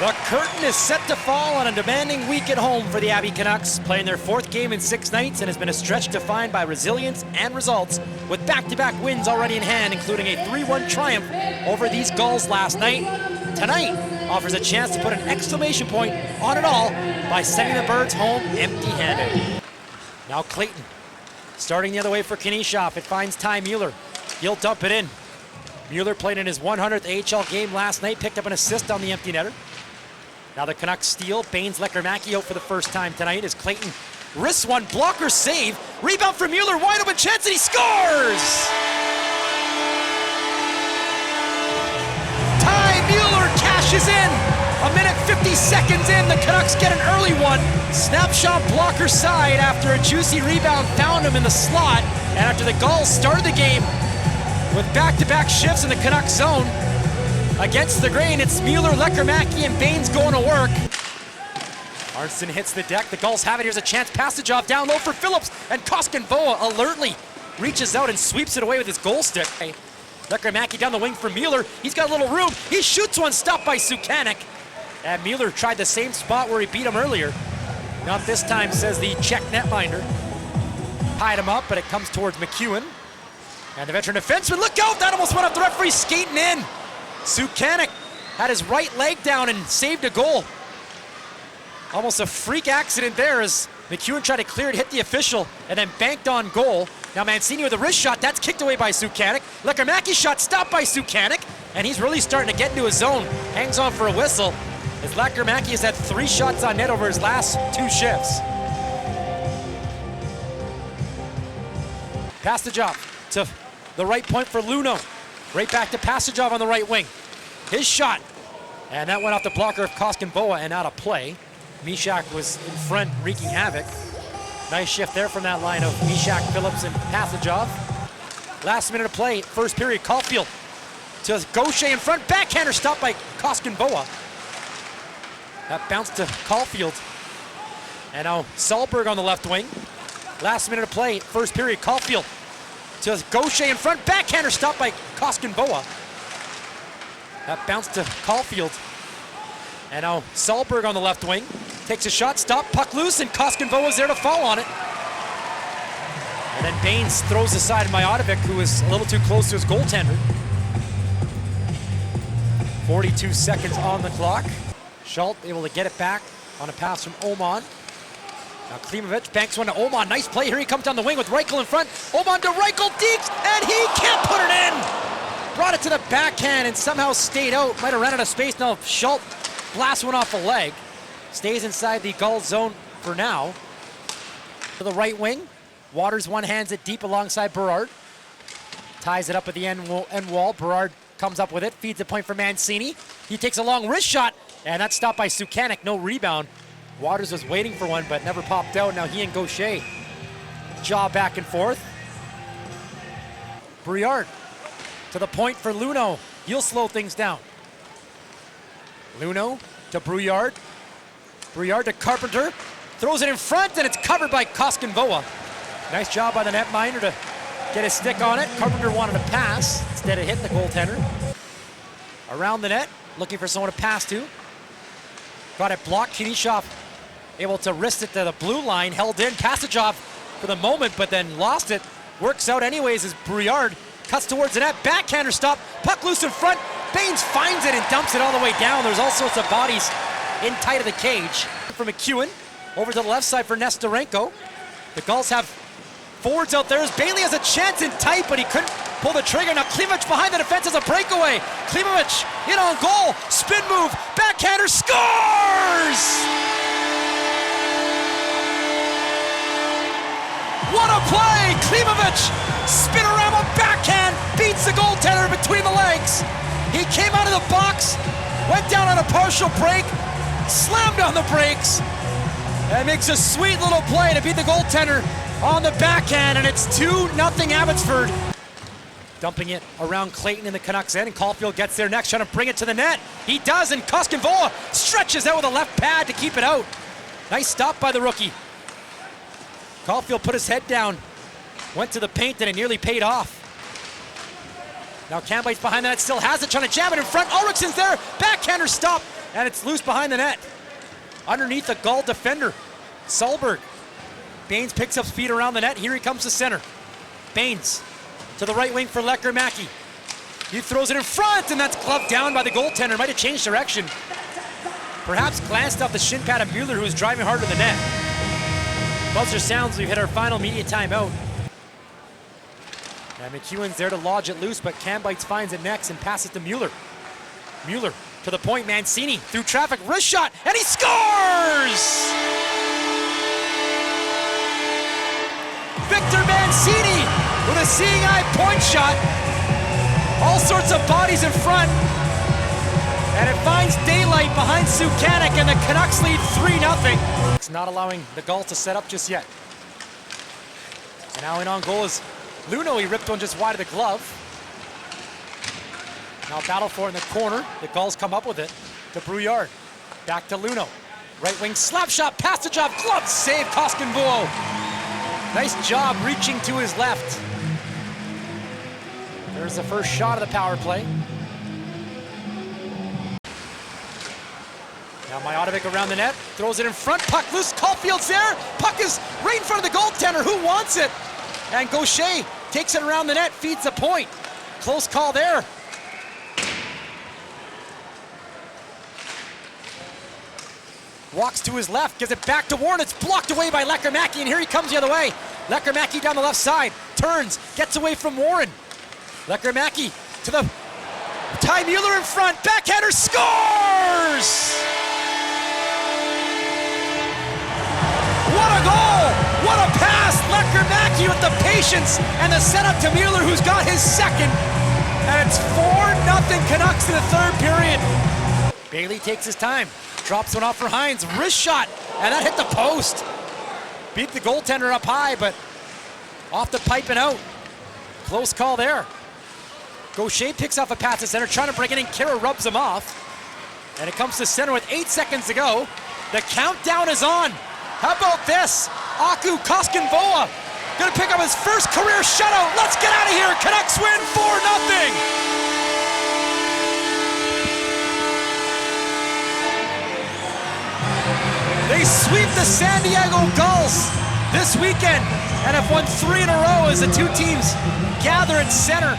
The curtain is set to fall on a demanding week at home for the Abbey Canucks, playing their fourth game in 6 nights and has been a stretch defined by resilience and results, with back-to-back wins already in hand, including a 3-1 triumph over these Gulls last night. Tonight offers a chance to put an exclamation point on it all by sending the Birds home empty-handed. Now Clayton, starting the other way for Knieshoff. It finds Ty Mueller. He'll dump it in. Mueller played in his 100th AHL game last night, picked up an assist on the empty netter. Now the Canucks steal. Baines Lekkerimäki out for the first time tonight as Clayton wrists one, blocker save. Rebound for Mueller, wide open chance, and he scores! Ty Mueller cashes in. A minute 50 seconds in, the Canucks get an early one. Snapshot blocker side after a juicy rebound found him in the slot. And after the Gulls started the game with back-to-back shifts in the Canucks zone, against the grain, it's Mueller, Lekkerimäki, and Baines going to work. Arnson hits the deck. The Gulls have it. Here's a chance. Passage off down low for Phillips, and Koskenvoa alertly reaches out and sweeps it away with his goal stick. Lekkerimäki down the wing for Mueller. He's got a little room. He shoots one, stopped by Sukanik. And Mueller tried the same spot where he beat him earlier. Not this time, says the Czech netminder. Tied him up, but it comes towards McEwen. And the veteran defenseman, look out! That almost went off the referee, skating in. Sukanik had his right leg down and saved a goal. Almost a freak accident there as McEwen tried to clear it, hit the official, and then banked on goal. Now Mancini with a wrist shot, that's kicked away by Sukanik. Lekkerimäki shot stopped by Sukanik, and he's really starting to get into his zone. Hangs on for a whistle, as Lekkerimäki has had 3 shots on net over his last 2 shifts. Passage-off to the right point for Luno. Right back to Passage-off on the right wing. His shot, and that went off the blocker of Koskenvoa and out of play. Mishak was in front, wreaking havoc. Nice shift there from that line of Mishak, Phillips, and Passage-off. Last minute of play, first period, Caulfield to Gaucher in front, backhander stopped by Koskenvoa. That bounced to Caulfield. And now Sahlberg on the left wing. Last minute of play, first period, Caulfield to Gaucher in front, backhander stopped by Koskenvoa. That bounced to Caulfield. And now Sahlberg on the left wing. Takes a shot, stop, puck loose, and Koskenvoa's there to fall on it. And then Baines throws aside Majotovic, who is a little too close to his goaltender. 42 seconds on the clock. Schultz able to get it back on a pass from Oman. Now Klimovich banks one to Oman. Nice play. Here he comes down the wing with Reichel in front. Oman to Reichel, Deeks, and he can't put it in! Brought it to the backhand and somehow stayed out. Might have ran out of space. Now Schultz blasts one off a leg. Stays inside the Gulls zone for now. To the right wing. Waters one-hands it deep alongside Berard. Ties it up at the end wall. Berard comes up with it. Feeds the point for Mancini. He takes a long wrist shot, and that's stopped by Sukanik. No rebound. Waters was waiting for one, but never popped out. Now he and Gaucher jaw back and forth. Briard to the point for Luno. He'll slow things down. Luno to Brouillard. Brouillard to Carpenter. Throws it in front, and it's covered by Koskenvoa. Nice job by the netminder to get his stick on it. Carpenter wanted to pass instead of hitting the goaltender. Around the net, looking for someone to pass to. Got it blocked. Knieshoff able to wrist it to the blue line. Held in. Passage-off for the moment, but then lost it. Works out anyways as Brouillard cuts towards the net. Backhander stop. Puck loose in front. Baines finds it and dumps it all the way down. There's all sorts of bodies in tight of the cage. For McEwen. Over to the left side for Nestorenko. The Gulls have forwards out there as Bailey has a chance in tight, but he couldn't pull the trigger. Now Klimovich behind the defense has a breakaway. Klimovich in on goal. Spin move. Backhander scores! What a play! Klimovich, spinorama backhand, beats the goaltender between the legs. He came out of the box, went down on a partial break, slammed on the brakes, and makes a sweet little play to beat the goaltender on the backhand, and it's 2-0 Abbotsford. Dumping it around Clayton in the Canucks end, and Caulfield gets there next, trying to bring it to the net. He does, and Koskenvoa stretches out with a left pad to keep it out. Nice stop by the rookie. Caulfield put his head down, went to the paint, and it nearly paid off. Now Campbell's behind that, still has it, trying to jam it in front. Ulrichsen's there, backhander stop and it's loose behind the net. Underneath the Gull defender, Solberg. Baines picks up speed around the net. Here he comes to center. Baines to the right wing for Lecker-Mackey. He throws it in front, and that's gloved down by the goaltender. Might have changed direction. Perhaps glanced off the shin pad of Mueller, who was driving hard to the net. Buzzer sounds, we've hit our final media timeout. And McEwen's there to lodge it loose, but Kambites finds it next and passes to Mueller. Mueller to the point, Mancini through traffic, wrist shot, and he scores! Victor Mancini with a seeing eye point shot. All sorts of bodies in front. And it finds daylight behind Sukanik, and the Canucks lead 3-0. It's not allowing the Gulls to set up just yet. And now in on goal is Luno. He ripped one just wide of the glove. Now battle for it in the corner. The Gulls come up with it to Brouillard. Back to Luno. Right wing slap shot, passage off, glove save, Koskinvuo. Nice job reaching to his left. There's the first shot of the power play. Now Majatovic around the net, throws it in front, puck loose, Caulfield's there, puck is right in front of the goaltender, who wants it? And Gaucher takes it around the net, feeds the point. Close call there. Walks to his left, gives it back to Warren, it's blocked away by Lecker-Mackey, and here he comes the other way. Lecker-Mackey down the left side, turns, gets away from Warren. Lecker-Mackey to the Ty Mueller in front, backhander, scores! What a goal! What a pass! Lecker-Mackey with the patience and the setup to Mueller, who's got his second. And it's 4-0 Canucks in the third period. Bailey takes his time, drops one off for Hines, wrist shot, and that hit the post. Beat the goaltender up high, but off the pipe and out. Close call there. Gaucher picks off a pass to center, trying to bring it in. Kira rubs him off. And it comes to center with 8 seconds to go. The countdown is on. How about this? Aku Koskinvoa gonna pick up his first career shutout. Let's get out of here. Canucks win 4-0. They sweep the San Diego Gulls this weekend and have won 3 in a row as the two teams gather at center.